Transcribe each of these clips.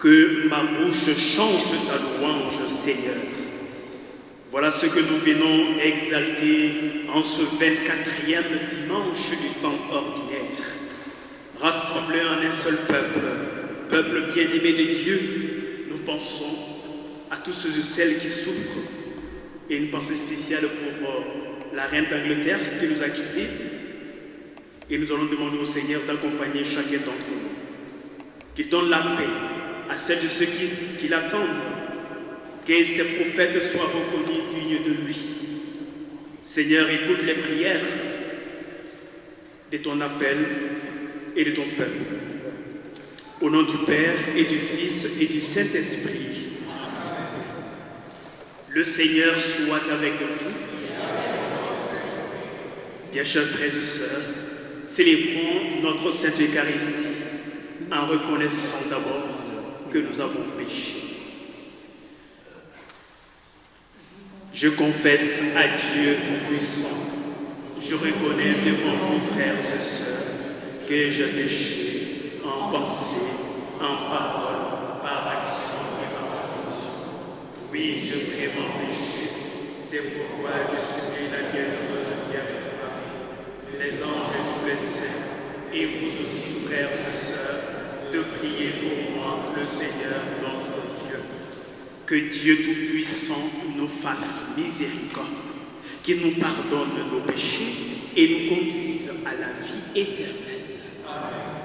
Que ma bouche chante ta louange, Seigneur. Voilà ce que nous venons exalter en ce 24e dimanche du temps ordinaire. Rassemblés en un seul peuple, peuple bien-aimé de Dieu, nous pensons à tous ceux et celles qui souffrent. Et une pensée spéciale pour la reine d'Angleterre qui nous a quittés. Et nous allons demander au Seigneur d'accompagner chacun d'entre nous. Qu'il donne la paix à celles et ceux qui l'attendent, que ces prophètes soient reconnus dignes de lui. Seigneur, écoute les prières de ton appel et de ton peuple. Au nom du Père et du Fils et du Saint-Esprit. Le Seigneur soit avec vous. Bien chers frères et sœurs, célébrons notre Sainte Eucharistie en reconnaissant d'abord que nous avons péché. Je confesse à Dieu Tout-Puissant, je reconnais devant vous, frères et sœurs, que j'ai péché en pensée, en parole, par action et par omission. Oui, je vraiment péché, c'est pourquoi je subis la bienheureuse Vierge Marie, les anges et tous les saints, et vous aussi, frères et sœurs, de prier pour moi, le Seigneur notre Dieu. Que Dieu Tout-Puissant nous fasse miséricorde, qu'il nous pardonne nos péchés et nous conduise à la vie éternelle. Amen.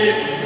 Christ.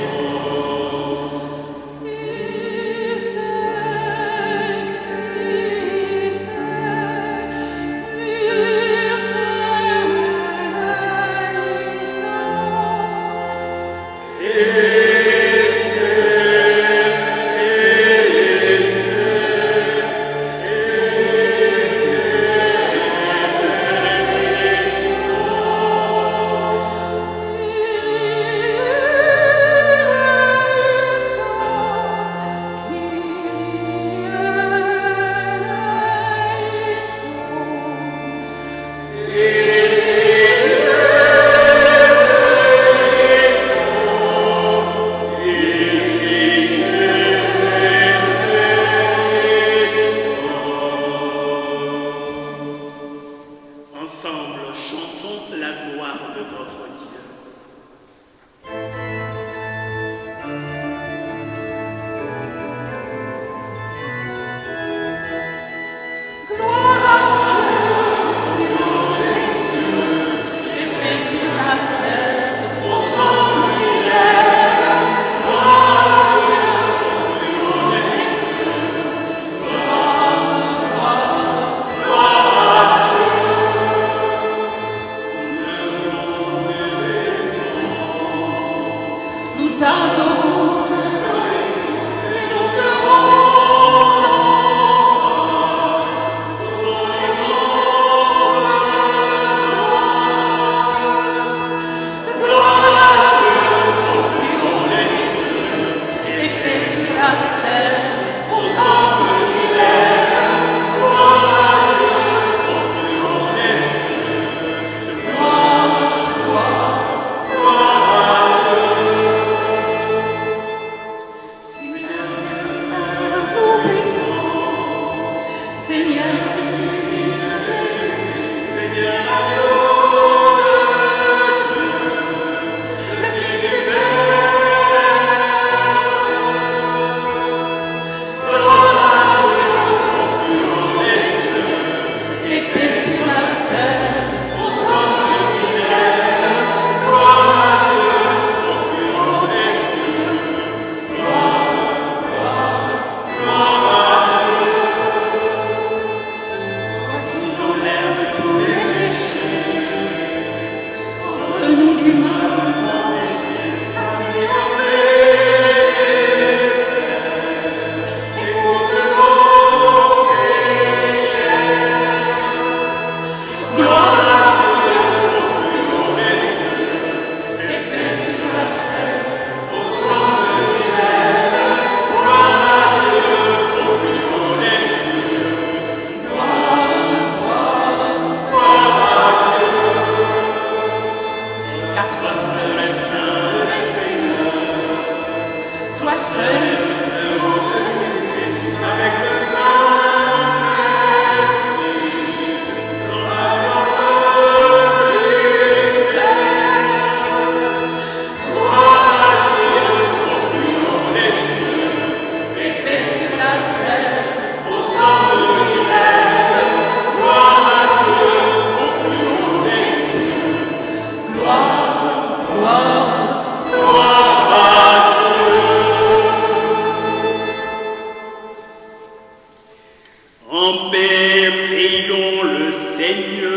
En paix, prions le Seigneur.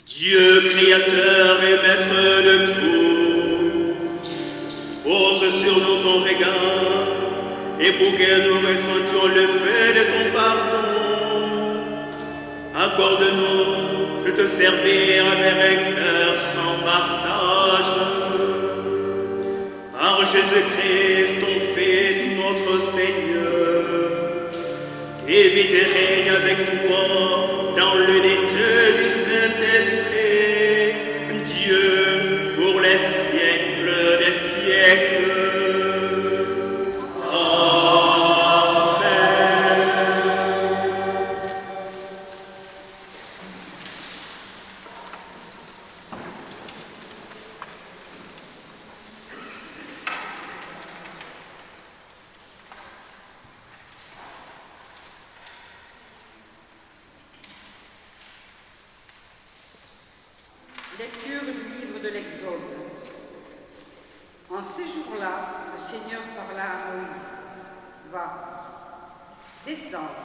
Dieu créateur et maître de tout, pose sur nous ton regard, et pour que nous ressentions le fait de ton pardon, accorde-nous de te servir avec un cœur sans partage. Par Jésus-Christ, ton Fils, notre Seigneur, qui vit et règne avec toi dans l'unité du Saint-Esprit, Dieu pour les siècles des siècles. Lecture du livre de l'Exode. En ces jours-là, le Seigneur parla à Moïse. Va, descends,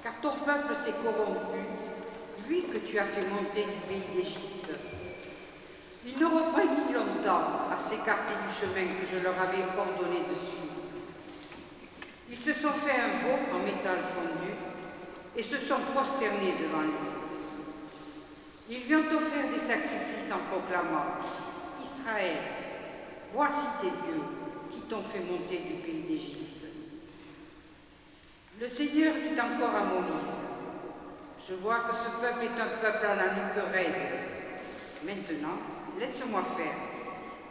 car ton peuple s'est corrompu, lui que tu as fait monter du pays d'Égypte. Ils n'auront pas mis longtemps à s'écarter du chemin que je leur avais ordonné de suivre. Ils se sont fait un veau en métal fondu et se sont prosternés devant lui. Ils lui ont offert des sacrifices en proclamant « Israël, voici tes dieux qui t'ont fait monter du pays d'Égypte. » Le Seigneur dit encore à Moïse « Je vois que ce peuple est un peuple à la nuque raide. Maintenant, laisse-moi faire.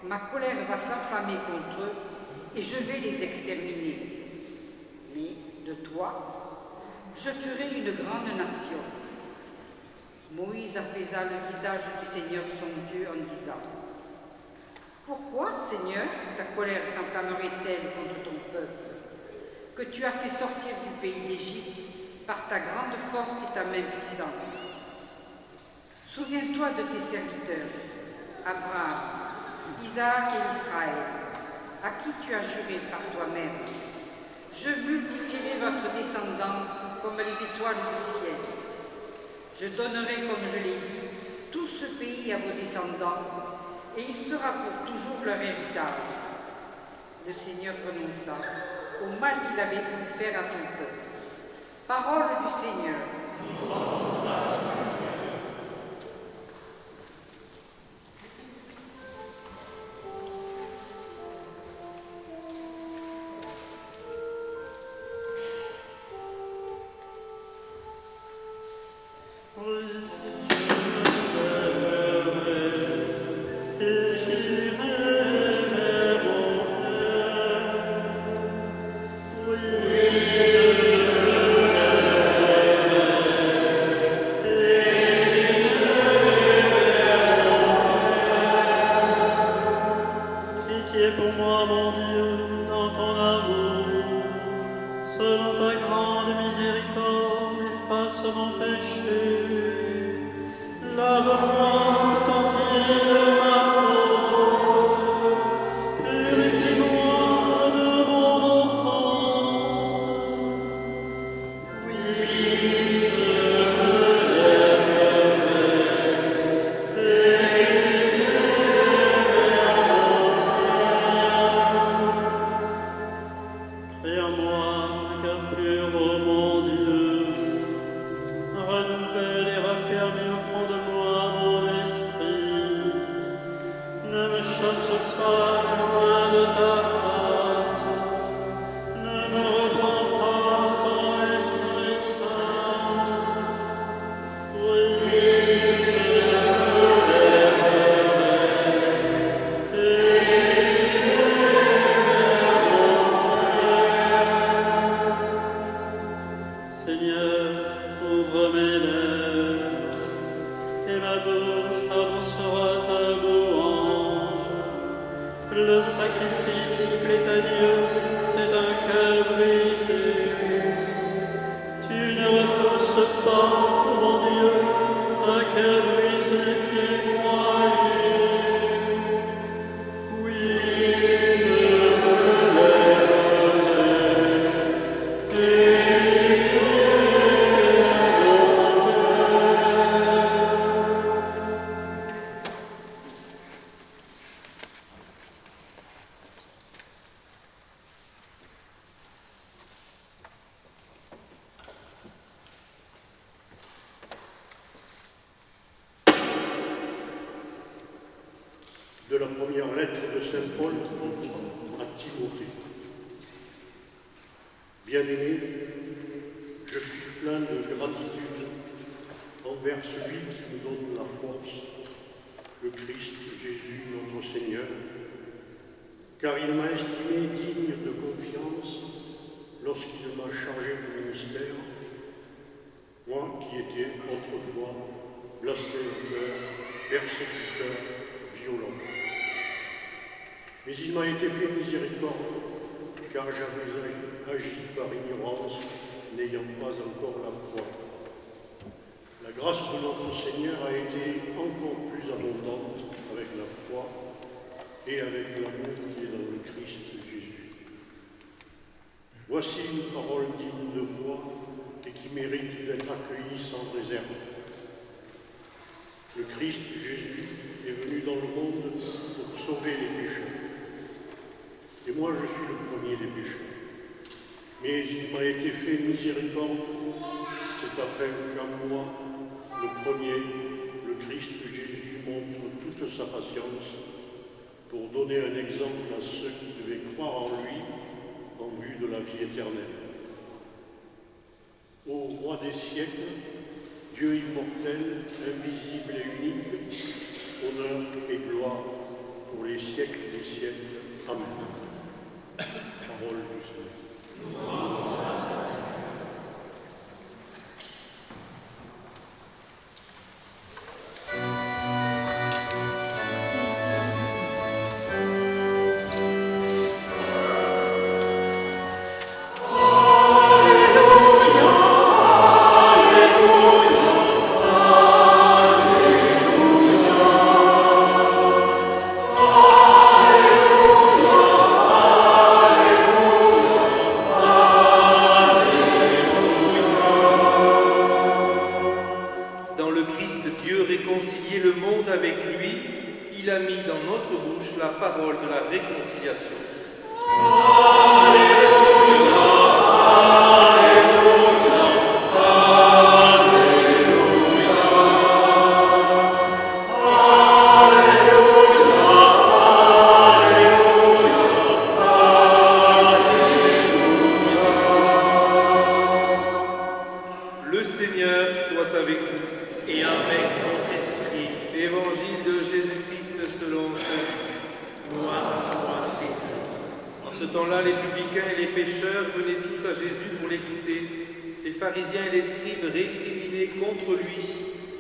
Ma colère va s'enflammer contre eux et je vais les exterminer. Mais de toi, je ferai une grande nation. » Moïse apaisa le visage du Seigneur son Dieu en disant « Pourquoi, Seigneur, ta colère s'enflammerait-elle contre ton peuple, que tu as fait sortir du pays d'Égypte par ta grande force et ta main puissante? Souviens-toi de tes serviteurs, Abraham, Isaac et Israël, à qui tu as juré par toi-même. Je multiplierai votre descendance comme les étoiles du ciel. Je donnerai, comme je l'ai dit, tout ce pays à vos descendants, et il sera pour toujours leur héritage. » Le Seigneur renonça au mal qu'il avait voulu faire à son peuple. Parole du Seigneur. de la première lettre de saint Paul à Timothée. Bien-aimé, je suis plein de gratitude envers celui qui me donne la force, le Christ Jésus notre Seigneur, car il m'a estimé digne de confiance lorsqu'il m'a chargé du ministère, moi qui étais autrefois blasphémateur, persécuteur, violent. Mais il m'a été fait miséricorde, car j'avais agi par ignorance, n'ayant pas encore la foi. La grâce de notre Seigneur a été encore plus abondante avec la foi et avec l'amour qui est dans le Christ Jésus. Voici une parole digne de foi et qui mérite d'être accueillie sans réserve. Le Christ Jésus est venu dans le monde pour sauver les pécheurs. Et moi, je suis le premier des pécheurs. Mais il m'a été fait miséricorde, c'est afin qu'à moi, le premier, le Christ Jésus montre toute sa patience pour donner un exemple à ceux qui devaient croire en lui en vue de la vie éternelle. Ô roi des siècles, Dieu immortel, invisible et unique, honneur et gloire pour les siècles des siècles. Amen. Parole du Seigneur.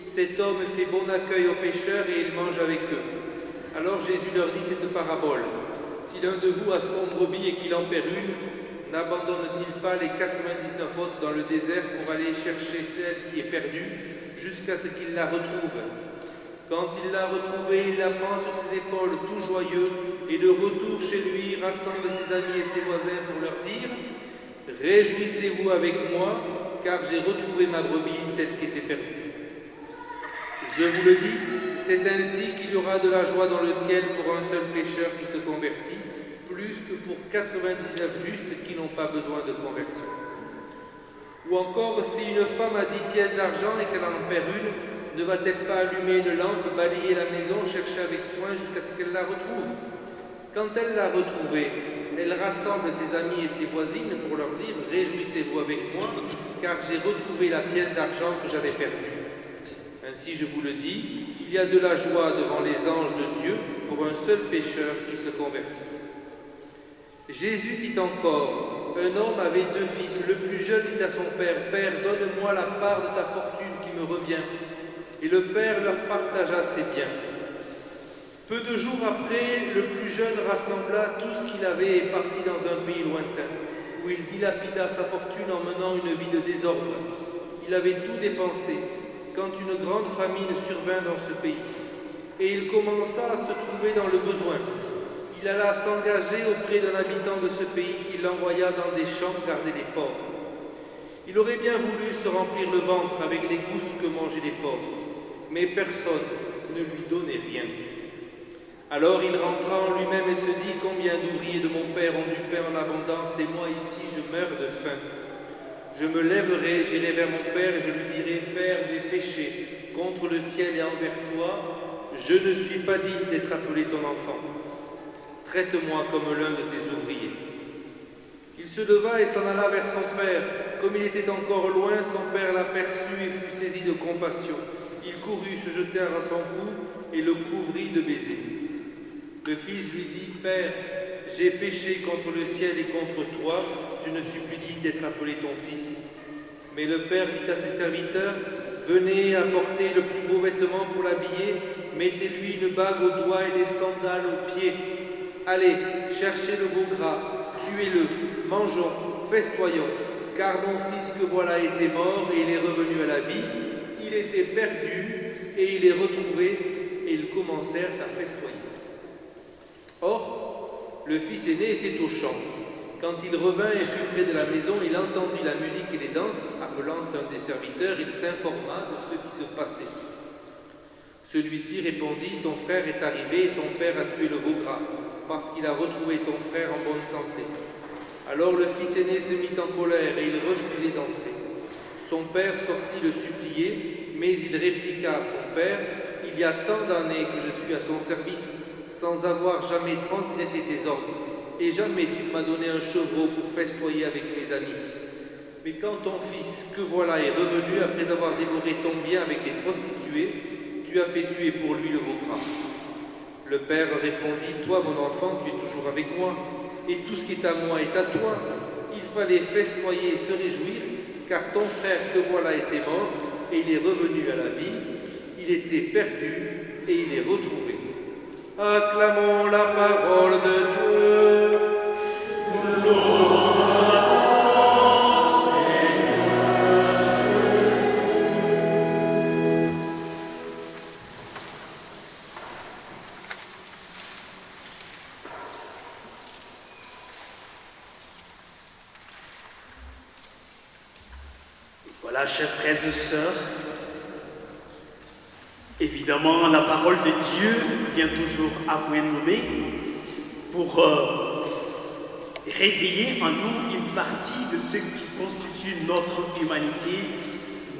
Cet homme fait bon accueil aux pécheurs et il mange avec eux. Alors Jésus leur dit cette parabole. Si l'un de vous a 100 brebis et qu'il en perd une, n'abandonne-t-il pas les 99 autres dans le désert pour aller chercher celle qui est perdue jusqu'à ce qu'il la retrouve? Quand il l'a retrouvée, il la prend sur ses épaules tout joyeux et de retour chez lui, rassemble ses amis et ses voisins pour leur dire « Réjouissez-vous avec moi, car j'ai retrouvé ma brebis, celle qui était perdue. » Je vous le dis, c'est ainsi qu'il y aura de la joie dans le ciel pour un seul pécheur qui se convertit, plus que pour 99 justes qui n'ont pas besoin de conversion. Ou encore, si une femme a 10 pièces d'argent et qu'elle en perd une, ne va-t-elle pas allumer une lampe, balayer la maison, chercher avec soin jusqu'à ce qu'elle la retrouve? Quand elle l'a retrouvée, elle rassemble ses amis et ses voisines pour leur dire « Réjouissez-vous avec moi, car j'ai retrouvé la pièce d'argent que j'avais perdue. » Ainsi, je vous le dis, il y a de la joie devant les anges de Dieu pour un seul pécheur qui se convertit. Jésus dit encore, un homme avait 2 fils. Le plus jeune dit à son père, « Père, donne-moi la part de ta fortune qui me revient. » Et le père leur partagea ses biens. Peu de jours après, le plus jeune rassembla tout ce qu'il avait et partit dans un pays lointain, où il dilapida sa fortune en menant une vie de désordre. Il avait tout dépensé, quand une grande famine survint dans ce pays. Et il commença à se trouver dans le besoin. Il alla s'engager auprès d'un habitant de ce pays qui l'envoya dans des champs garder les porcs. Il aurait bien voulu se remplir le ventre avec les gousses que mangeaient les porcs, mais personne ne lui donnait rien. Alors il rentra en lui-même et se dit, « Combien d'ouvriers de mon père ont du pain en abondance, et moi ici je meurs de faim. Je me lèverai, j'irai vers mon père et je lui dirai, « Père, j'ai péché contre le ciel et envers toi, je ne suis pas digne d'être appelé ton enfant. Traite-moi comme l'un de tes ouvriers. » Il se leva et s'en alla vers son père. Comme il était encore loin, son père l'aperçut et fut saisi de compassion. Il courut, se jeta à son cou et le couvrit de baisers. Le fils lui dit, « Père, j'ai péché contre le ciel et contre toi, je ne suis plus digne d'être appelé ton fils. » Mais le père dit à ses serviteurs, « Venez apporter le plus beau vêtement pour l'habiller, mettez-lui une bague au doigt et des sandales aux pieds. Allez, cherchez le veau gras, tuez-le, mangeons, festoyons, car mon fils que voilà était mort et il est revenu à la vie, il était perdu et il est retrouvé, et ils commencèrent à festoyer. » Or, le fils aîné était au champ. Quand il revint et fut près de la maison, il entendit la musique et les danses. Appelant un des serviteurs, il s'informa de ce qui se passait. Celui-ci répondit, « Ton frère est arrivé et ton père a tué le veau gras, parce qu'il a retrouvé ton frère en bonne santé. » Alors le fils aîné se mit en colère et il refusait d'entrer. Son père sortit le supplier, mais il répliqua à son père, « Il y a tant d'années que je suis à ton service, sans avoir jamais transgressé tes ordres, et jamais tu m'as donné un chevreau pour festoyer avec mes amis. Mais quand ton fils, que voilà, est revenu après avoir dévoré ton bien avec des prostituées, tu as fait tuer pour lui le veau gras. » Le père répondit, « Toi, mon enfant, tu es toujours avec moi, et tout ce qui est à moi est à toi. Il fallait festoyer et se réjouir, car ton frère que voilà était mort, et il est revenu à la vie. Il était perdu, et il est retrouvé. » Acclamons la parole de Dieu. Gloire à toi, Seigneur Jésus. Voilà, chers frères et sœurs, évidemment, la parole de Dieu vient toujours à point nommé pour réveiller en nous une partie de ce qui constitue notre humanité,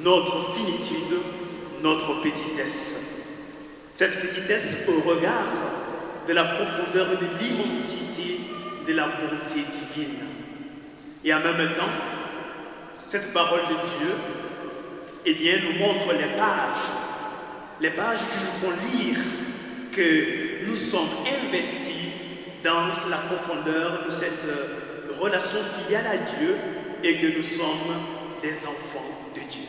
notre finitude, notre petitesse. Cette petitesse au regard de la profondeur et de l'immensité de la bonté divine. Et en même temps, cette parole de Dieu, eh bien, nous montre les pages qui nous font lire que nous sommes investis dans la profondeur de cette relation filiale à Dieu et que nous sommes des enfants de Dieu.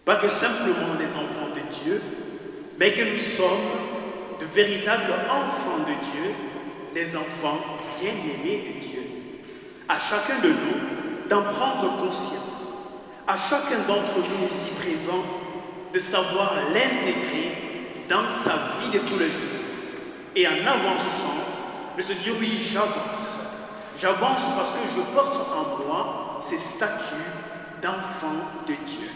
Pas que simplement des enfants de Dieu, mais que nous sommes de véritables enfants de Dieu, des enfants bien-aimés de Dieu. À chacun de nous d'en prendre conscience, à chacun d'entre nous ici présents, de savoir l'intégrer dans sa vie de tous les jours. Et en avançant, de se dire, oui, j'avance. J'avance parce que je porte en moi ces statuts d'enfant de Dieu.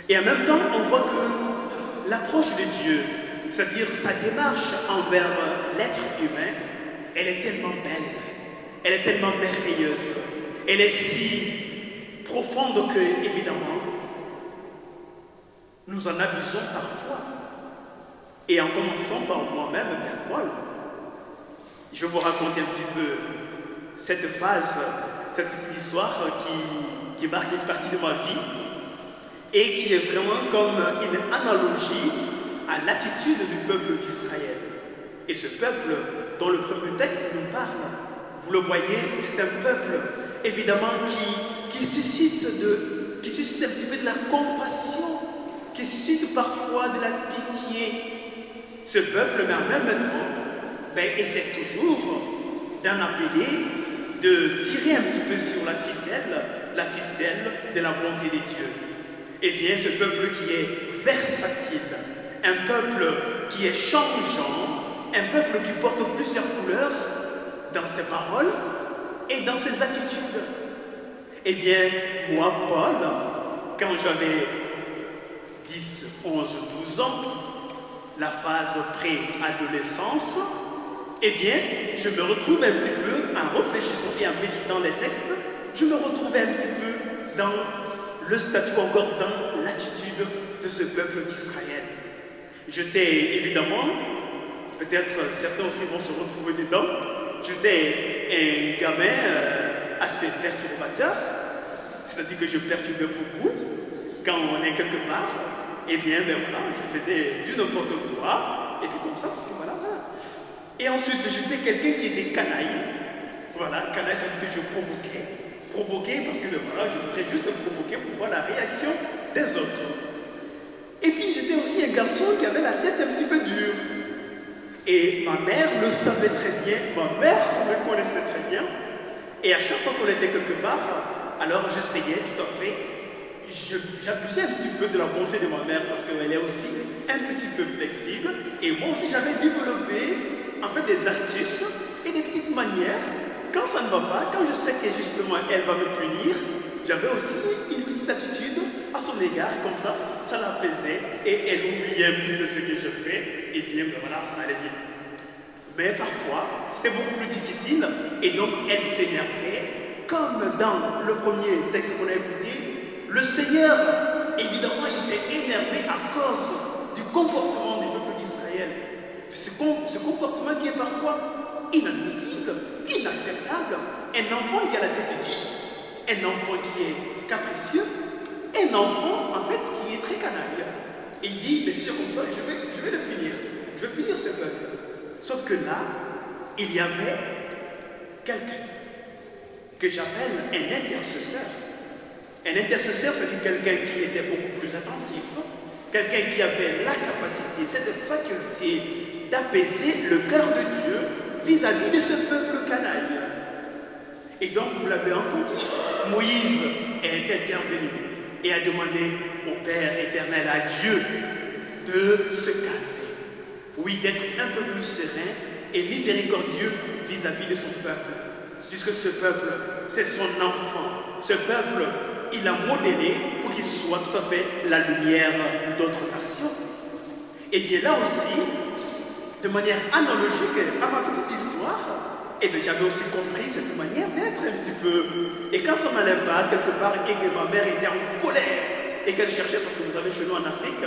Et en même temps, on voit que l'approche de Dieu, c'est-à-dire sa démarche envers l'être humain, elle est tellement belle, elle est tellement merveilleuse, elle est si profonde que, évidemment, nous en abusons parfois. Et en commençant par moi-même, Père Paul, je vais vous raconter un petit peu cette phase, cette petite histoire qui marque une partie de ma vie et qui est vraiment comme une analogie à l'attitude du peuple d'Israël. Et ce peuple dont le premier texte nous parle, vous le voyez, c'est un peuple évidemment qui suscite un petit peu de la compassion, qui suscite parfois de la pitié. Ce peuple, mais en même temps, essaie toujours d'en appeler, de tirer un petit peu sur la ficelle de la bonté de Dieu. Eh bien, ce peuple qui est versatile, un peuple qui est changeant, un peuple qui porte plusieurs couleurs dans ses paroles et dans ses attitudes. Eh bien, moi, Paul, quand j'avais 10, 11, 12 ans, la phase pré-adolescence, eh bien, je me retrouve un petit peu, en réfléchissant et en méditant les textes, je me retrouvais un petit peu dans le statut, encore dans l'attitude de ce peuple d'Israël. J'étais évidemment, peut-être certains aussi vont se retrouver dedans, j'étais un gamin assez perturbateur, c'est-à-dire que je perturbais beaucoup. Quand on est quelque part, eh bien, ben voilà, je faisais du n'importe quoi, et puis comme ça, parce que voilà. Et ensuite, j'étais quelqu'un qui était canaille. Voilà, canaille, ça veut dire que je provoquais. Provoquer parce que voilà, je voudrais juste provoquer pour voir la réaction des autres. Et puis, j'étais aussi un garçon qui avait la tête un petit peu dure. Et ma mère le savait très bien, ma mère me connaissait très bien. Et à chaque fois qu'on était quelque part, alors j'essayais tout à fait. J'abusais un petit peu de la bonté de ma mère parce qu'elle est aussi un petit peu flexible. Et moi aussi, j'avais développé en fait des astuces et des petites manières. Quand ça ne va pas, quand je sais que justement elle va me punir, j'avais aussi une petite attitude à son égard, comme ça l'apaisait et elle oubliait un petit peu ce que je fais. Et bien, ben voilà, ça allait bien. Mais parfois, c'était beaucoup plus difficile et donc elle s'énervait, comme dans le premier texte qu'on a écouté. Le Seigneur, évidemment, il s'est énervé à cause du comportement du peuple d'Israël. Ce comportement qui est parfois inadmissible, inacceptable. Un enfant qui a la tête dure, un enfant qui est capricieux, un enfant, en fait, qui est très canaille. Et il dit, mais si c'est comme ça, je vais le punir. Je vais punir ce peuple. Sauf que là, il y avait quelqu'un que j'appelle un intercesseur. Un intercesseur, c'est quelqu'un qui était beaucoup plus attentif, quelqu'un qui avait la capacité, cette faculté d'apaiser le cœur de Dieu vis-à-vis de ce peuple canaille. Et donc, vous l'avez entendu, Moïse est intervenu et a demandé au Père éternel, à Dieu, de se calmer. Oui, d'être un peu plus serein et miséricordieux vis-à-vis de son peuple. Puisque ce peuple, c'est son enfant. Ce peuple, il a modélé pour qu'il soit tout à fait la lumière d'autres nations. Et bien là aussi, de manière analogique à ma petite histoire, et bien j'avais aussi compris cette manière d'être un petit peu. Et quand ça n'allait pas, quelque part, et que ma mère était en colère, et qu'elle cherchait, parce que vous savez, chez nous en Afrique,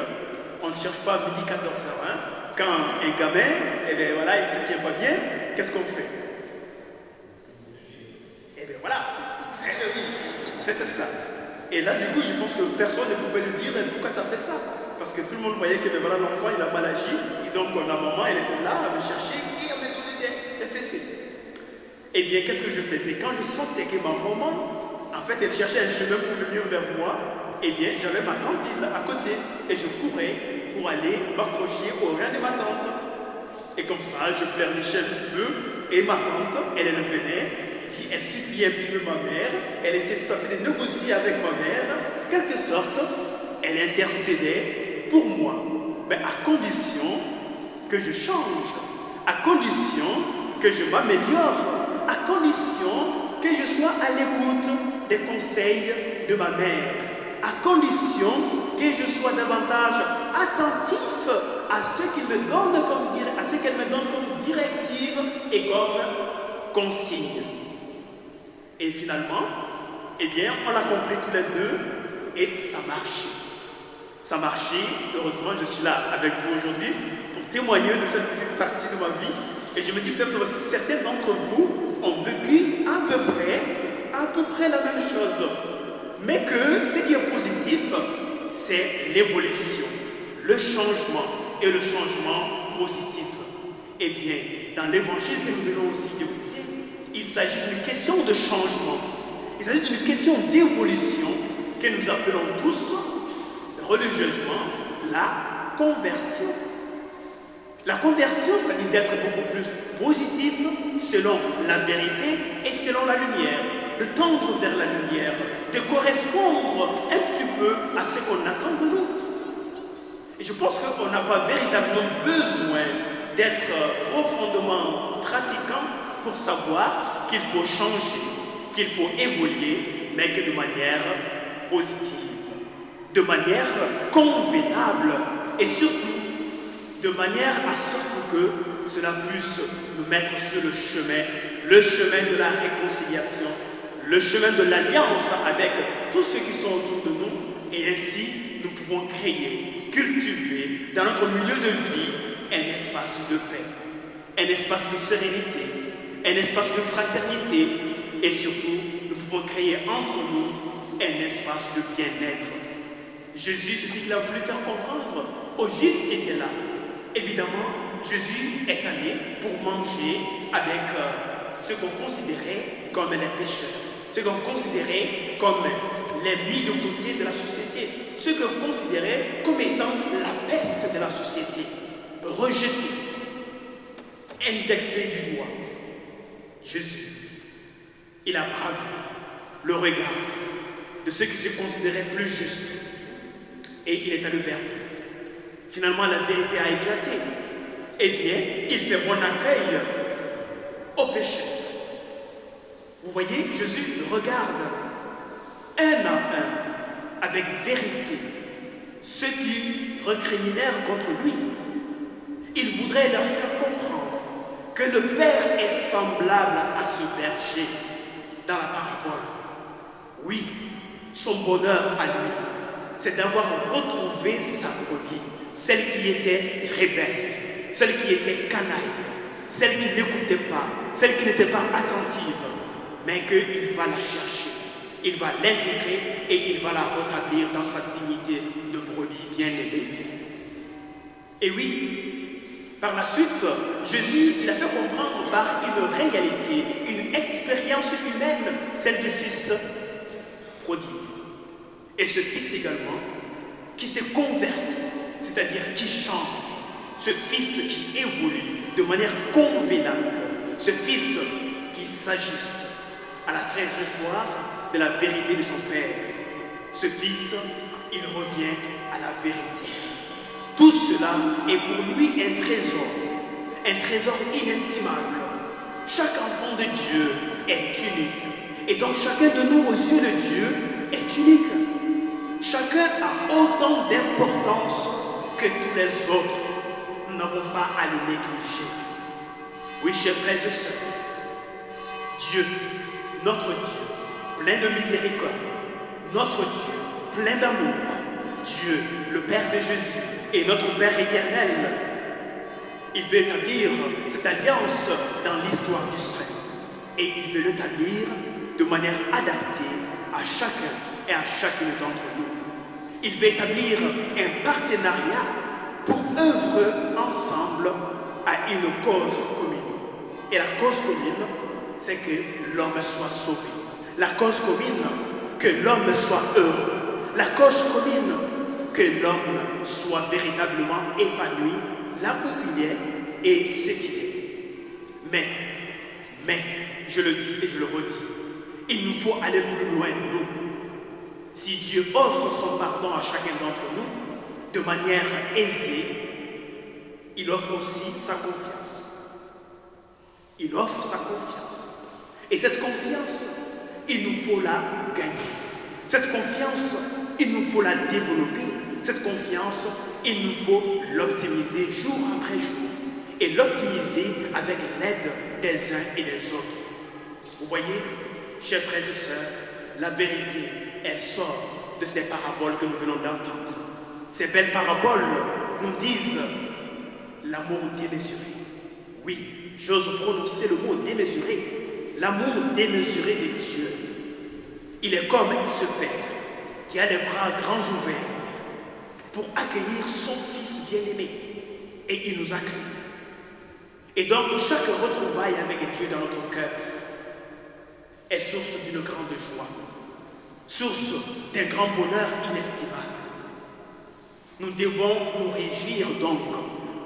on ne cherche pas à midi 14h. Hein. Quand un gamin, et bien voilà, il ne se tient pas bien, qu'est-ce qu'on fait? Et bien voilà, oui, c'était ça. Et là, du coup, je pense que personne ne pouvait lui dire, mais pourquoi tu as fait ça? Parce que tout le monde voyait que ben voilà, l'enfant, il a mal agi. Et donc, la maman, elle était là à me chercher et à me donner des fessées. Eh bien, qu'est-ce que je faisais? Quand je sentais que ma maman, en fait, elle cherchait un chemin pour venir vers moi, eh bien, j'avais ma tante à côté. Et je courais pour aller m'accrocher au rein de ma tante. Et comme ça, je pleurnichais un petit peu. Et ma tante, elle venait. Elle suppliait un petit peu ma mère, elle essayait tout à fait de négocier avec ma mère, en quelque sorte, elle intercédait pour moi, mais à condition que je change, à condition que je m'améliore, à condition que je sois à l'écoute des conseils de ma mère, à condition que je sois davantage attentif à ce qu'elle me donne comme directive et comme consigne. Et finalement, eh bien, on l'a compris tous les deux et ça marchait. Ça marchait. Heureusement, je suis là avec vous aujourd'hui pour témoigner de cette petite partie de ma vie. Et je me dis peut-être que certains d'entre vous ont vécu à peu près la même chose. Mais que ce qui est positif, c'est l'évolution, le changement et le changement positif. Eh bien, dans l'évangile que nous venons aussi d'écouter, il s'agit d'une question de changement. Il s'agit d'une question d'évolution que nous appelons tous, religieusement, la conversion. La conversion, ça dit d'être beaucoup plus positif selon la vérité et selon la lumière, de tendre vers la lumière, de correspondre un petit peu à ce qu'on attend de nous. Et je pense qu'on n'a pas véritablement besoin d'être profondément pratiquant pour savoir qu'il faut changer, qu'il faut évoluer, mais que de manière positive, de manière convenable et surtout de manière à sorte que cela puisse nous mettre sur le chemin de la réconciliation, le chemin de l'alliance avec tous ceux qui sont autour de nous, et ainsi nous pouvons créer cultiver dans notre milieu de vie un espace de paix, un espace de sérénité, un espace de fraternité et surtout, nous pouvons créer entre nous un espace de bien-être. Jésus, c'est ce qu'il a voulu faire comprendre aux Juifs qui étaient là. Évidemment, Jésus est allé pour manger avec ce qu'on considérait comme les pécheurs, ce qu'on considérait comme les mis de côté de la société, ce qu'on considérait comme étant la peste de la société, rejeté, indexé du doigt. Jésus, il a bravé le regard de ceux qui se considéraient plus justes et il est allé vers eux. Finalement, la vérité a éclaté. Eh bien, il fait bon accueil aux pécheurs. Vous voyez, Jésus regarde un à un, avec vérité, ceux qui recriminèrent contre lui. Il voudrait leur faire comprendre que le Père est semblable à ce berger dans la parabole. Oui, son bonheur à lui, c'est d'avoir retrouvé sa brebis, celle qui était rebelle, celle qui était canaille, celle qui n'écoutait pas, celle qui n'était pas attentive, mais qu'il va la chercher, il va l'intégrer et il va la rétablir dans sa dignité de brebis bien-aimée. Et oui, par la suite, Jésus, il a fait comprendre par une réalité, une expérience humaine, celle du Fils prodigue. Et ce Fils également, qui s'est converti, c'est-à-dire qui change, ce Fils qui évolue de manière convenable, ce Fils qui s'ajuste à la trajectoire de la vérité de son Père. Ce Fils, il revient à la vérité. Tout cela est pour lui un trésor inestimable. Chaque enfant de Dieu est unique. Et donc chacun de nous aux yeux de Dieu est unique. Chacun a autant d'importance que tous les autres. Nous n'avons pas à les négliger. Oui, chers frères et sœurs, Dieu, notre Dieu, plein de miséricorde, notre Dieu, plein d'amour, Dieu, le Père de Jésus et notre Père éternel, il veut établir cette alliance dans l'histoire du saint. Et il veut l'établir de manière adaptée à chacun et à chacune d'entre nous. Il veut établir un partenariat pour œuvrer ensemble à une cause commune. Et la cause commune, c'est que l'homme soit sauvé. La cause commune, que l'homme soit heureux. La cause commune, que l'homme soit véritablement épanoui là où il est et ce qu'il est. Mais, je le dis et je le redis, il nous faut aller plus loin, nous. Si Dieu offre son pardon à chacun d'entre nous, de manière aisée, il offre aussi sa confiance. Il offre sa confiance. Et cette confiance, il nous faut la gagner. Cette confiance, il nous faut la développer. Cette confiance, il nous faut l'optimiser jour après jour. Et l'optimiser avec l'aide des uns et des autres. Vous voyez, chers frères et sœurs, la vérité, elle sort de ces paraboles que nous venons d'entendre. Ces belles paraboles nous disent l'amour démesuré. Oui, j'ose prononcer le mot démesuré. L'amour démesuré de Dieu. Il est comme ce Père qui a les bras grands ouverts pour accueillir son Fils bien-aimé. Et il nous accueille. Et donc, chaque retrouvaille avec Dieu dans notre cœur est source d'une grande joie, source d'un grand bonheur inestimable. Nous devons nous réjouir donc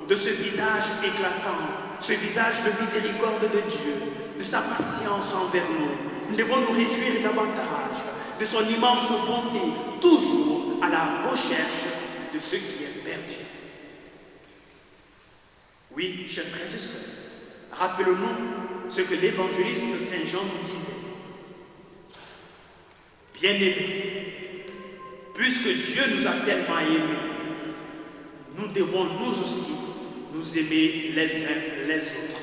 de ce visage éclatant, ce visage de miséricorde de Dieu, de sa patience envers nous. Nous devons nous réjouir davantage de son immense bonté, toujours à la recherche de ce qui est perdu. Oui, chers frères et sœurs, rappelons-nous ce que l'évangéliste Saint Jean nous disait. Bien-aimés, puisque Dieu nous a tellement aimés, nous devons nous aussi nous aimer les uns les autres.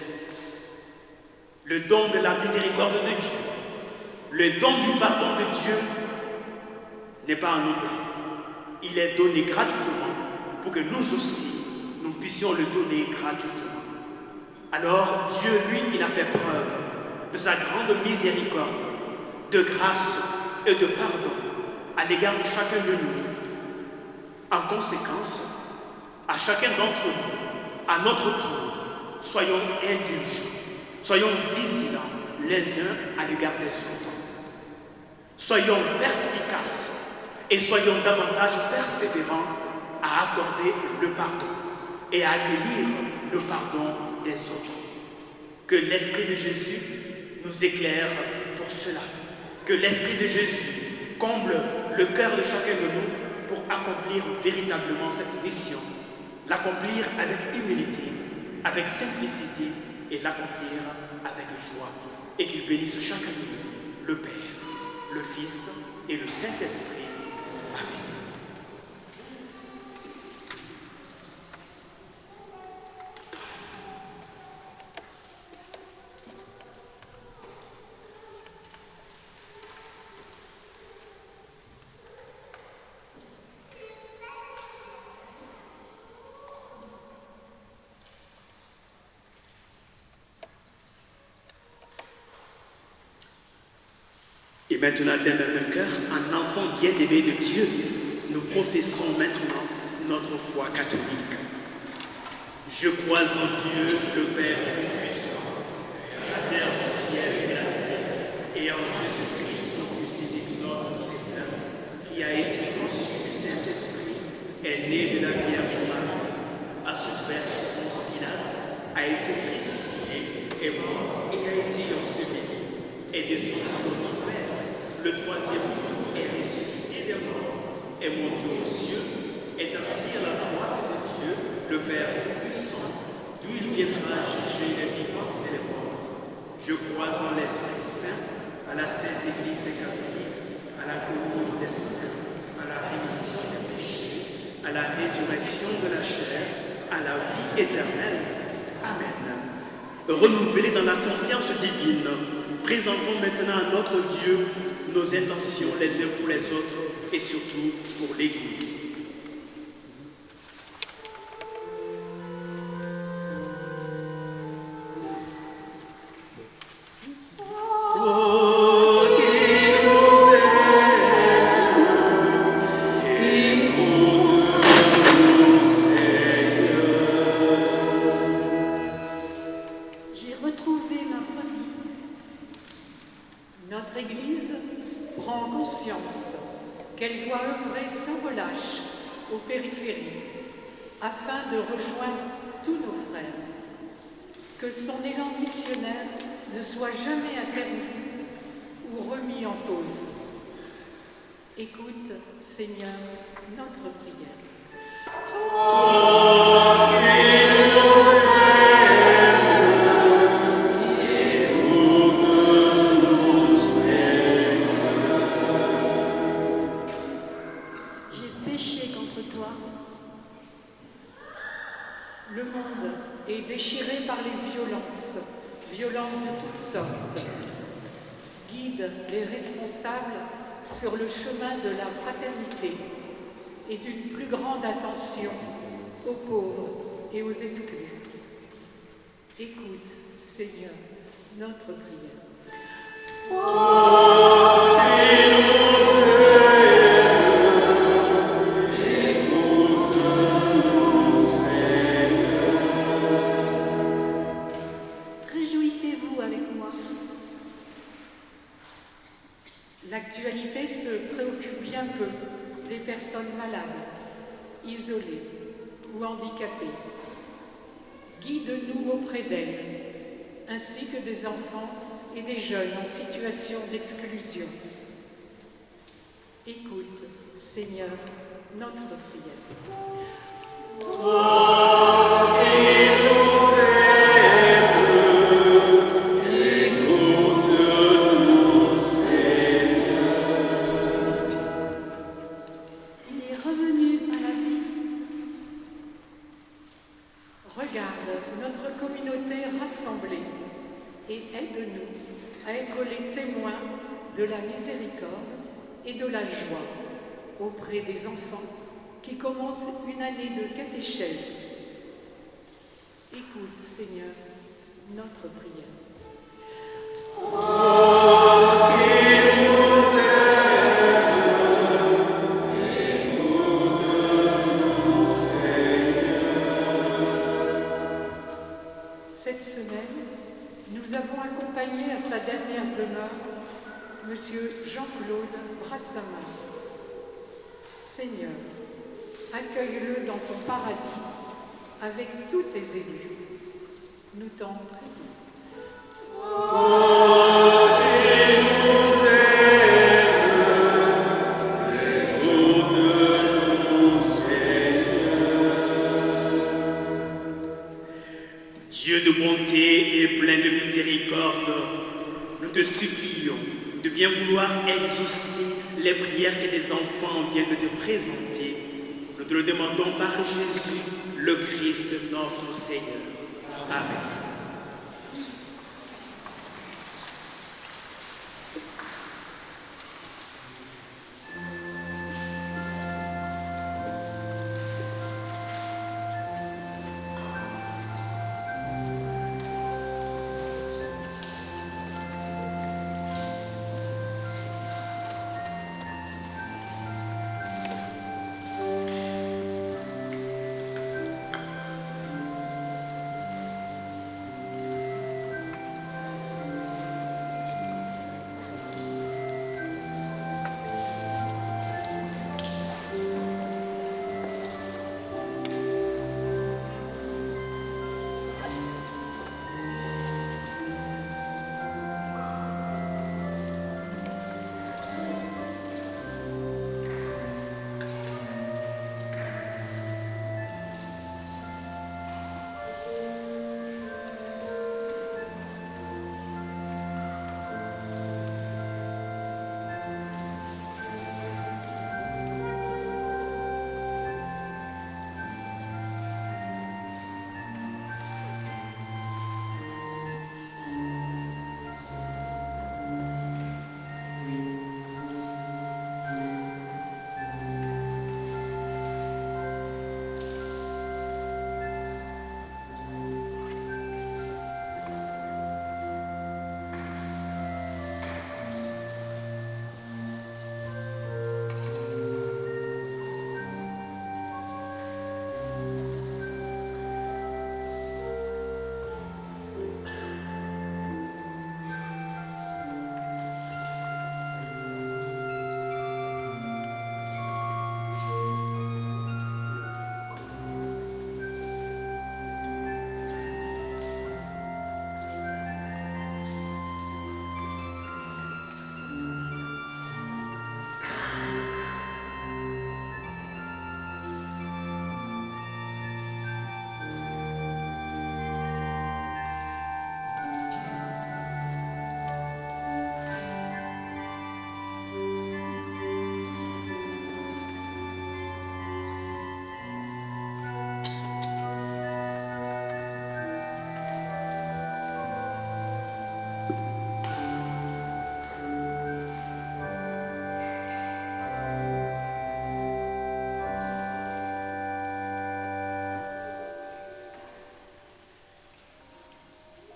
Le don de la miséricorde de Dieu, le don du pardon de Dieu n'est pas anodin. Il est donné gratuitement pour que nous aussi, nous puissions le donner gratuitement. Alors Dieu, lui, il a fait preuve de sa grande miséricorde, de grâce et de pardon à l'égard de chacun de nous. En conséquence, à chacun d'entre nous, à notre tour, soyons indulgents, soyons vigilants les uns à l'égard des autres. Soyons perspicaces et soyons davantage persévérants à accorder le pardon et à accueillir le pardon des autres. Que l'Esprit de Jésus nous éclaire pour cela. Que l'Esprit de Jésus comble le cœur de chacun de nous pour accomplir véritablement cette mission, l'accomplir avec humilité, avec simplicité et l'accomplir avec joie. Et qu'il bénisse chacun de nous, le Père, le Fils et le Saint-Esprit. Amen. Et maintenant, d'un même cœur, un enfant bien-aimé de Dieu, nous professons maintenant notre foi catholique. Je crois en Dieu, le Père Tout-Puissant, Créateur du ciel et de la terre, et en Jésus-Christ, notre Seigneur, qui a été conçu du Saint-Esprit, est né de la Vierge Marie, a souffert sous Ponce Pilate, a été crucifié, est mort et a été enseveli, est descendu aux enfers. Le troisième jour est ressuscité des morts, est monté aux cieux, est assis à la droite de Dieu, le Père Tout-Puissant, d'où il viendra juger les vivants et les morts. Je crois en l'Esprit Saint, à la Sainte Église catholique, à la communion des saints, à la rémission des péchés, à la résurrection de la chair, à la vie éternelle. Amen. Renouvelés dans la confiance divine, présentons maintenant à notre Dieu nos intentions les uns pour les autres et surtout pour l'Église. Afin de rejoindre tous nos frères. Que son élan missionnaire ne soit jamais interrompu ou remis en cause. Écoute, Seigneur, notre prière. J'ai péché contre toi. Le monde est déchiré par les violences de toutes sortes. Guide les responsables sur le chemin de la fraternité et d'une plus grande attention aux pauvres et aux exclus. Écoute, Seigneur, notre prière. L'actualité se préoccupe bien peu des personnes malades, isolées ou handicapées. Guide-nous auprès d'elles, ainsi que des enfants et des jeunes en situation d'exclusion. Écoute, Seigneur, notre prière. Toi qui nous et aide-nous à être les témoins de la miséricorde et de la joie auprès des enfants, qui commence une année de catéchèse. Écoute, Seigneur, notre prière. Cette semaine, nous avons accompagné à sa dernière demeure M. Jean-Claude Brassamin. Seigneur, accueille-le dans ton paradis avec tous tes élus. Nous t'en prions. Toi qui nous aimes, écoute-nous, Seigneur. Dieu de bonté et plein de miséricorde, nous te supplions de bien vouloir exaucer les prières que tes enfants viennent de te présenter. Nous te le demandons par Jésus, le Christ, notre Seigneur. Amen.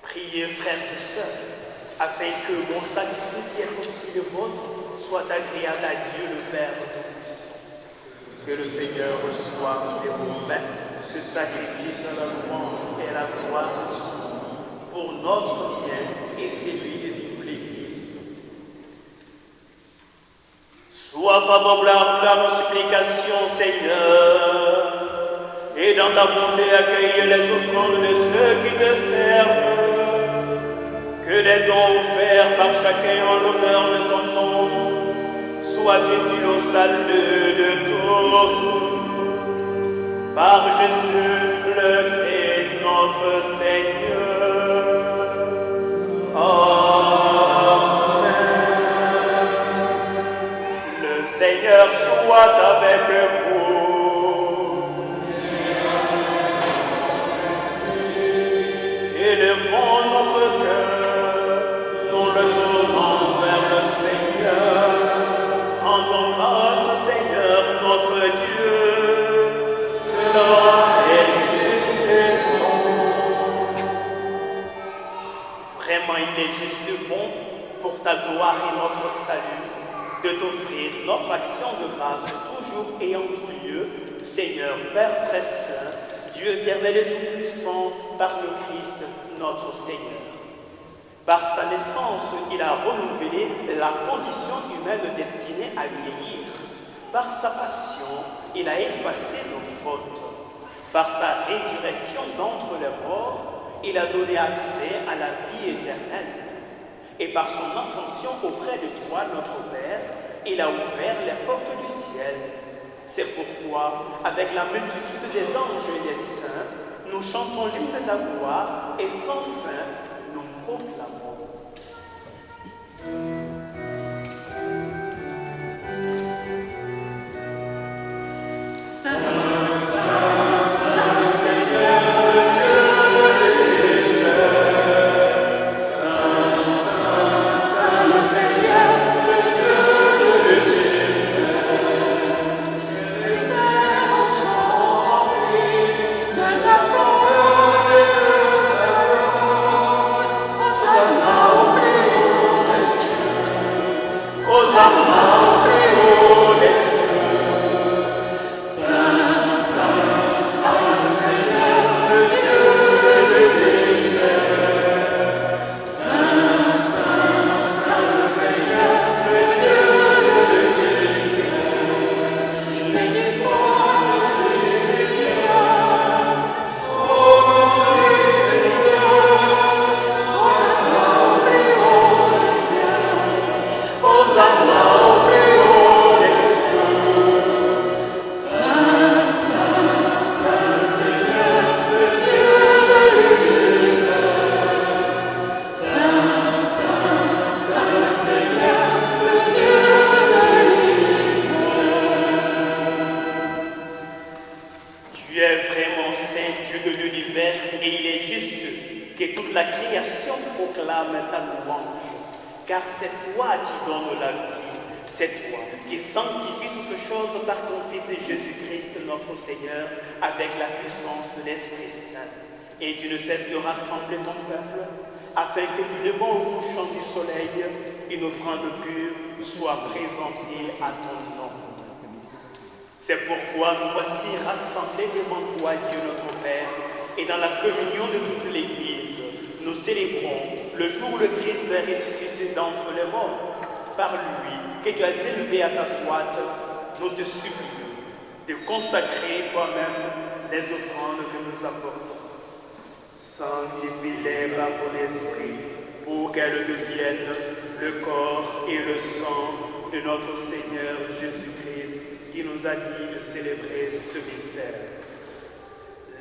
Priez, frères et sœurs, afin que mon sacrifice et aussi le vôtre soit agréable à Dieu le Père Tout-Puissant. Que le Seigneur reçoive de vos mains ce sacrifice à la louange et à la gloire de son nom, pour notre bien et celui de toute l'Église. Sois favorable à nos supplications, Seigneur, et dans ta bonté accueille les offrandes de ceux qui te servent. Que les dons offerts par chacun en l'honneur de ton nom soient utiles au salut de tous. Par Jésus le Christ notre Seigneur. Amen. Le Seigneur soit avec vous. Élevons notre cœur, nous le tournons vers le Seigneur. Rendons grâce au Seigneur notre Dieu. il est juste bon pour ta gloire et notre salut de t'offrir notre action de grâce toujours et en tout lieu, Seigneur, Père très saint, Dieu éternel et tout-puissant, par le Christ, notre Seigneur. Par sa naissance, il a renouvelé la condition humaine destinée à vieillir. Par sa passion, il a effacé nos fautes. Par sa résurrection d'entre les morts, il a donné accès à la vie éternelle. Et par son ascension auprès de toi, notre Père, il a ouvert les portes du ciel. C'est pourquoi, avec la multitude des anges et des saints, nous chantons l'hymne de ta gloire et sans fin, nous proclamons. Car c'est toi qui donnes la vie, c'est toi qui sanctifies toutes choses par ton Fils Jésus-Christ, notre Seigneur, avec la puissance de l'Esprit Saint. Et tu ne cesses de rassembler ton peuple, afin que du levant au couchant du soleil, une offrande pure soit présentée à ton nom. C'est pourquoi nous voici rassemblés devant toi, Dieu notre Père, et dans la communion de toute l'Église, nous célébrons le jour où le Christ est ressuscité d'entre les morts. Par lui, que tu as élevé à ta droite, nous te supplions de consacrer toi-même les offrandes que nous apportons. Sanctifie-les par ton esprit, pour qu'elles deviennent le corps et le sang de notre Seigneur Jésus-Christ, qui nous a dit de célébrer ce mystère.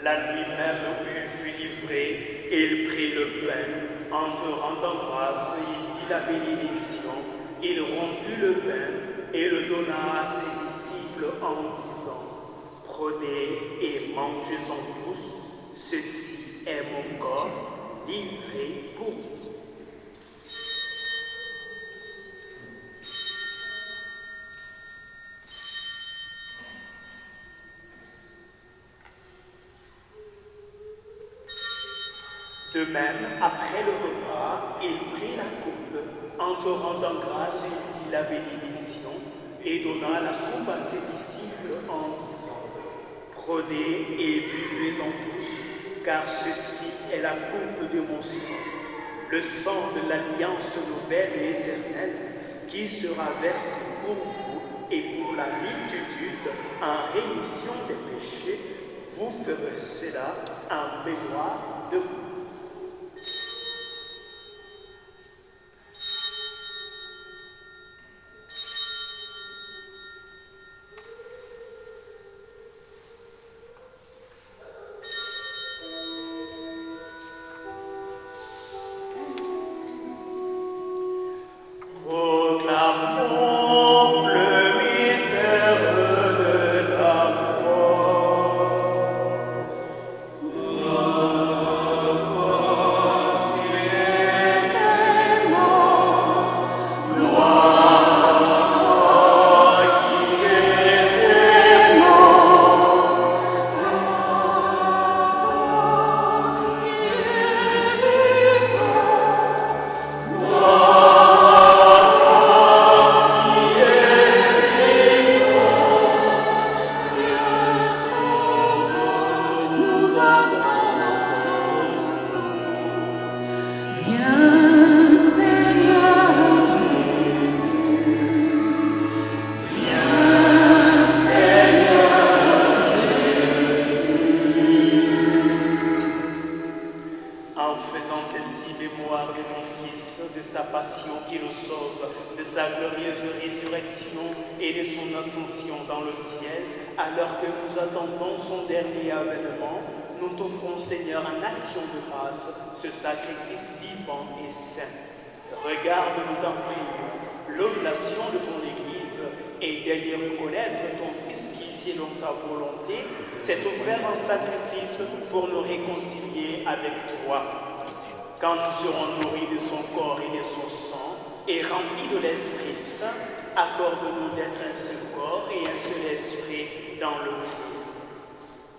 La nuit même où il fut livré, il prit le pain, en te rendant grâce, il dit la bénédiction, il rompit le pain et le donna à ses disciples en disant, prenez et mangez-en tous, ceci est mon corps livré pour vous. De même, après le repas, il prit la coupe, en te rendant grâce, il dit la bénédiction, et donna la coupe à ses disciples en disant, prenez et buvez-en tous, car ceci est la coupe de mon sang, le sang de l'alliance nouvelle et éternelle, qui sera versé pour vous et pour la multitude en rémission des péchés. Vous ferez cela en mémoire de vous. Proclamons sa passion qui nous sauve, de sa glorieuse résurrection et de son ascension dans le ciel, alors que nous attendons son dernier avènement, nous t'offrons, Seigneur, en action de grâce, ce sacrifice vivant et saint. Regarde, nous t'en prions, l'oblation de ton Église et daigne reconnaître ton Fils qui, selon ta volonté, s'est offert en sacrifice pour nous réconcilier avec toi. Quand nous serons nourris de son corps et de son sang et remplis de l'Esprit Saint, accorde-nous d'être un seul corps et un seul esprit dans le Christ.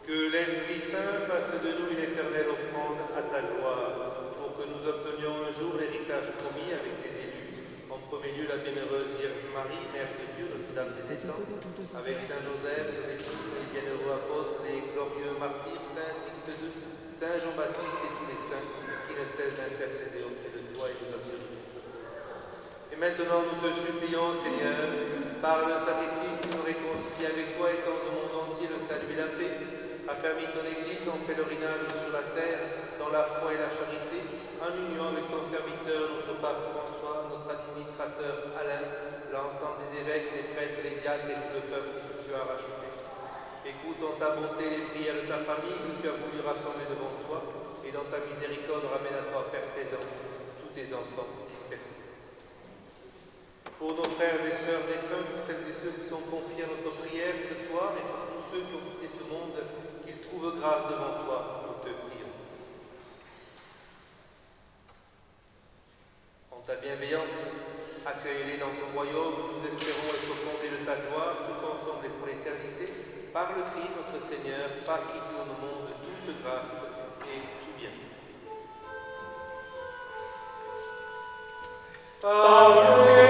Que l'Esprit Saint fasse de nous une éternelle offrande à ta gloire, pour que nous obtenions un jour l'héritage promis avec les élus. En premier lieu, la bienheureuse Vierge Marie, Mère de Dieu, Notre-Dame des Étangs, avec Saint Joseph, les bienheureux apôtres, les glorieux martyrs, Saint Sixte II, Saint Jean-Baptiste et tous les saints qui ne cessent d'intercéder auprès de toi et nous absolument. Et maintenant, nous te supplions, Seigneur, par le sacrifice qui nous réconcilie avec toi, étends au monde entier le salut et la paix. Affermis ton Église en pèlerinage sur la terre, dans la foi et la charité, en union avec ton serviteur, notre pape François, notre administrateur Alain, l'ensemble des évêques, les prêtres, les diacres et tout le peuple que tu as racheté. Écoute en ta bonté les prières de ta famille que tu as voulu rassembler devant toi, et dans ta miséricorde ramène à toi, Père présent, tous tes enfants dispersés. Pour nos frères et sœurs défunts, pour celles et ceux qui sont confiés à notre prière ce soir, et pour tous ceux qui ont quitté ce monde, qu'ils trouvent grâce devant toi, nous te prions. En ta bienveillance, accueille-les dans ton royaume, nous espérons être fondés de ta gloire, tous ensemble et pour l'éternité, par le Christ notre Seigneur, par qui tu nous monde toute grâce et tout bien. Amen.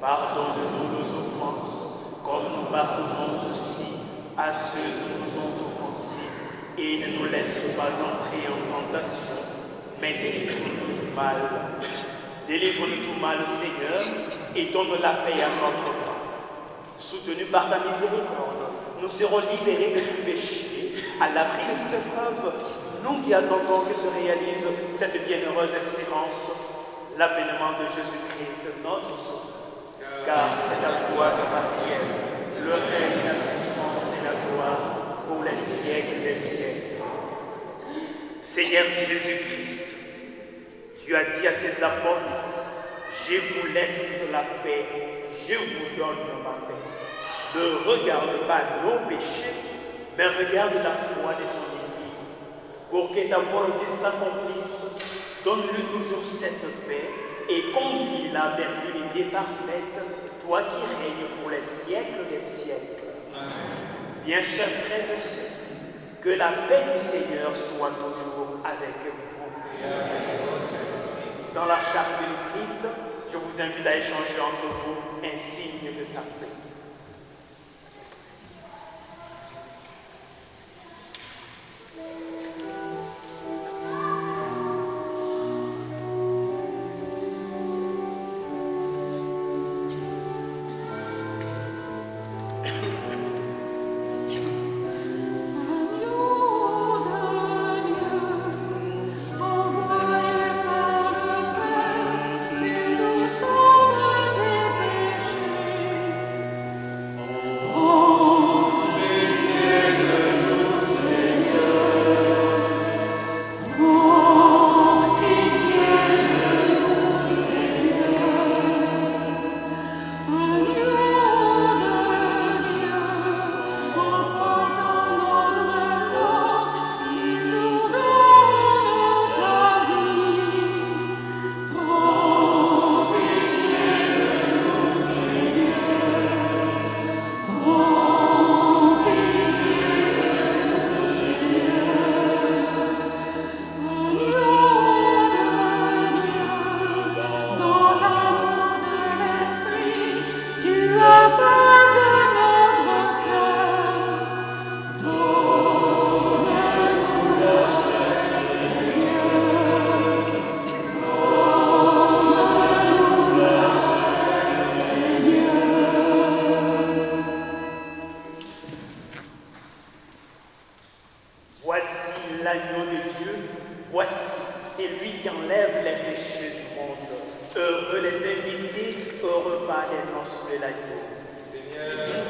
Pardonne-nous nos offenses, comme nous pardonnons aussi à ceux qui nous ont offensés, et ne nous laisse pas entrer en tentation, mais délivre-nous du mal. Délivre-nous du mal, Seigneur, et donne la paix à notre temps. Soutenus par ta miséricorde, nous serons libérés de tout péché, à l'abri de toute épreuve, nous qui attendons que se réalise cette bienheureuse espérance, l'avènement de Jésus-Christ, notre Sauveur. Car c'est à toi qu'appartiennent le règne, la puissance et la gloire pour les siècles des siècles. Seigneur Jésus-Christ, tu as dit à tes apôtres, je vous laisse la paix, je vous donne ma paix. Ne regarde pas nos péchés, mais regarde la foi de ton Église. Pour que ta volonté s'accomplisse, donne-lui toujours cette paix et conduis-la vers l'unité parfaite, toi qui règnes pour les siècles des siècles. Amen. Bien chers frères et sœurs, que la paix du Seigneur soit toujours avec vous. Amen. Dans la charte du Christ, je vous invite à échanger entre vous un signe de sa paix. Voici l'agneau de Dieu, voici, c'est lui qui enlève les péchés du monde. Heureux les invités au repas des noces de l'agneau. Seigneur,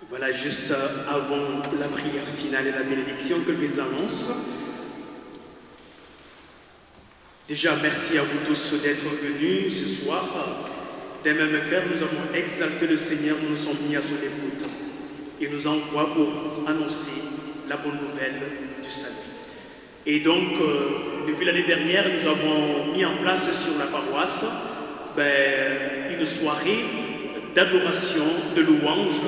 Voilà, juste avant la prière finale et la bénédiction, quelques annonces. Déjà, merci à vous tous d'être venus ce soir. D'un même cœur, nous avons exalté le Seigneur, nous nous sommes mis à son écoute. Il nous envoie pour annoncer la bonne nouvelle du salut. Et donc, depuis l'année dernière, nous avons mis en place sur la paroisse une soirée d'adoration, de louange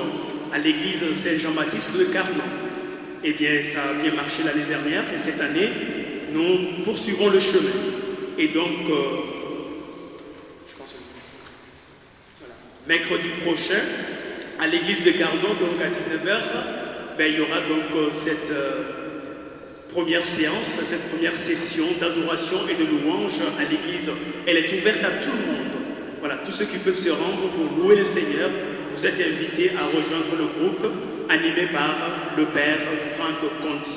à l'église Saint-Jean-Baptiste de Carnon. Eh bien, ça a bien marché l'année dernière et cette année, nous poursuivons le chemin. Et donc, je pense, voilà, mercredi prochain, à l'église de Carnon, donc à 19h, il y aura donc cette première séance, cette première session d'adoration et de louange à l'église. Elle est ouverte à tout le monde. Voilà, tous ceux qui peuvent se rendre pour louer le Seigneur, vous êtes invités à rejoindre le groupe animé par le Père Franck Conti.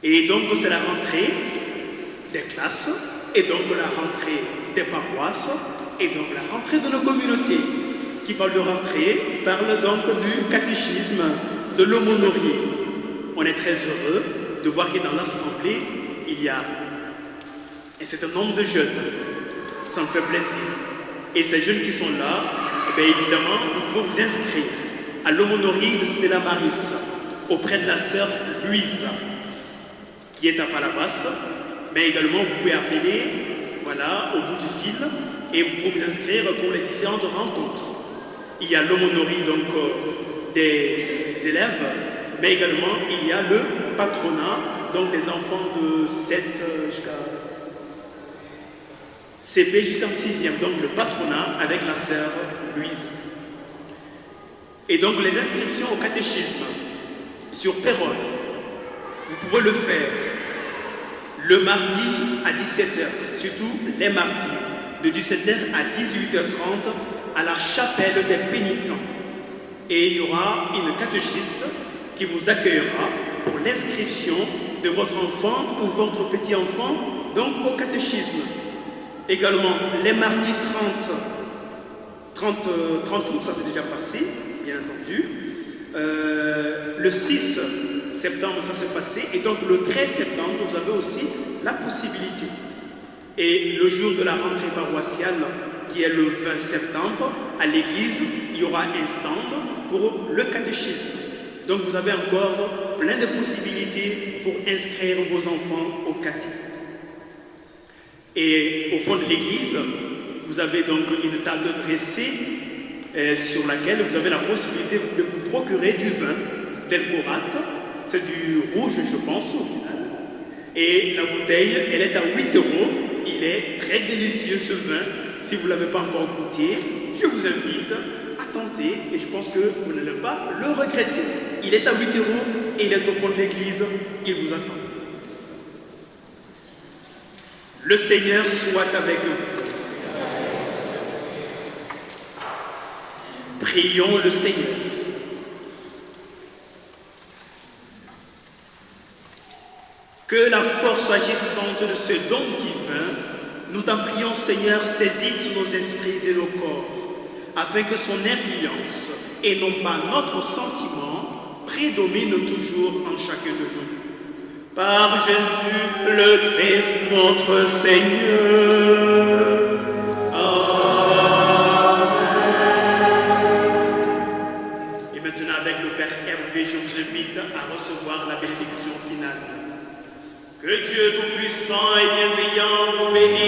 Et donc c'est la rentrée des classes, et donc la rentrée des paroisses, et donc la rentrée de nos communautés. Qui parle de rentrée, parle donc du catéchisme, de l'aumônerie. On est très heureux de voir que dans l'assemblée, il y a un certain nombre de jeunes. Ça me fait plaisir. Et ces jeunes qui sont là, évidemment, vous pouvez vous inscrire à l'aumônerie de Stella Maris, auprès de la sœur Louise, qui est à Palavas. Mais également, vous pouvez appeler, voilà, au bout du fil, et vous pouvez vous inscrire pour les différentes rencontres. Il y a l'aumônerie donc des élèves, mais également il y a le patronat, donc les enfants de 7 jusqu'à CP jusqu'en 6e, donc le patronat avec la sœur Louise. Et donc les inscriptions au catéchisme sur Péronne, vous pouvez le faire le mardi à 17h, surtout les mardis, de 17h à 18h30 à la chapelle des pénitents. Et il y aura une catéchiste qui vous accueillera pour l'inscription de votre enfant ou votre petit-enfant donc au catéchisme. Également, les mardis 30 août, ça s'est déjà passé, bien entendu. Le 6 septembre, ça s'est passé. Et donc, le 13 septembre, vous avez aussi la possibilité. Et le jour de la rentrée paroissiale, qui est le 20 septembre, à l'église, il y aura un stand pour le catéchisme. Donc, vous avez encore plein de possibilités pour inscrire vos enfants au caté. Et au fond de l'église, vous avez donc une table dressée sur laquelle vous avez la possibilité de vous procurer du vin d'Elborate. C'est du rouge, je pense, au final. Et la bouteille, elle est à 8 €. Il est très délicieux, ce vin. Si vous ne l'avez pas encore goûté, je vous invite à tenter. Et je pense que vous n'allez pas le regretter. Il est à 8 € et il est au fond de l'église. Il vous attend. Le Seigneur soit avec vous. Prions le Seigneur. Que la force agissante de ce don divin, nous t'en prions Seigneur, saisisse nos esprits et nos corps, afin que son influence, et non pas notre sentiment, prédomine toujours en chacun de nous. Par Jésus le Christ notre Seigneur. Amen. Et maintenant avec le Père Hervé, je vous invite à recevoir la bénédiction finale. Que Dieu Tout-Puissant et bienveillant vous bénisse.